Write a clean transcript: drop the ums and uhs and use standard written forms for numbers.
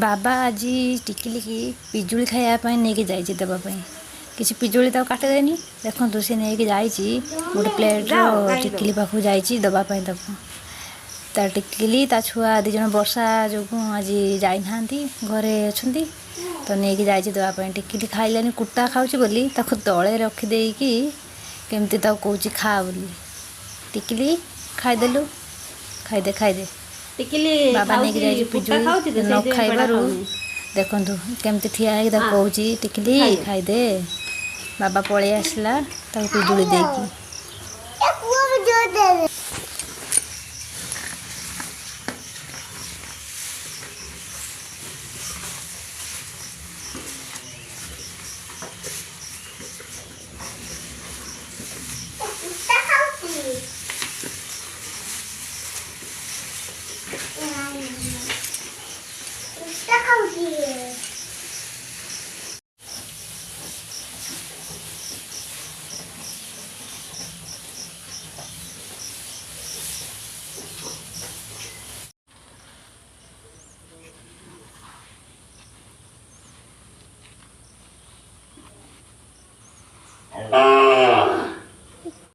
बाबा आज टिकिली की पिजुली खायापाई नहीं जाइए देवाई किसी पिजुली तो काटेदेनी देखो सी नहीं जाइए गोटे प्लेट टिकिली पाखु जाइए दवापाई ता टिकिली ता छुआ दिज वर्षा जो आज जाना घरे अच्छा तो नहीं जाइए देवाई टिकिली खाइलानी कुटा खाऊँ बोली तले रखिदेकी केमती कौच खा बोली टिकिली खाईदेलु खाईदे खाईदे बाबा नहीं जाइए पिजुली न खाइबारू देखु केमती ठिया कौच टिकिली खाईदे बाबा पलि आसला पिजुली देकी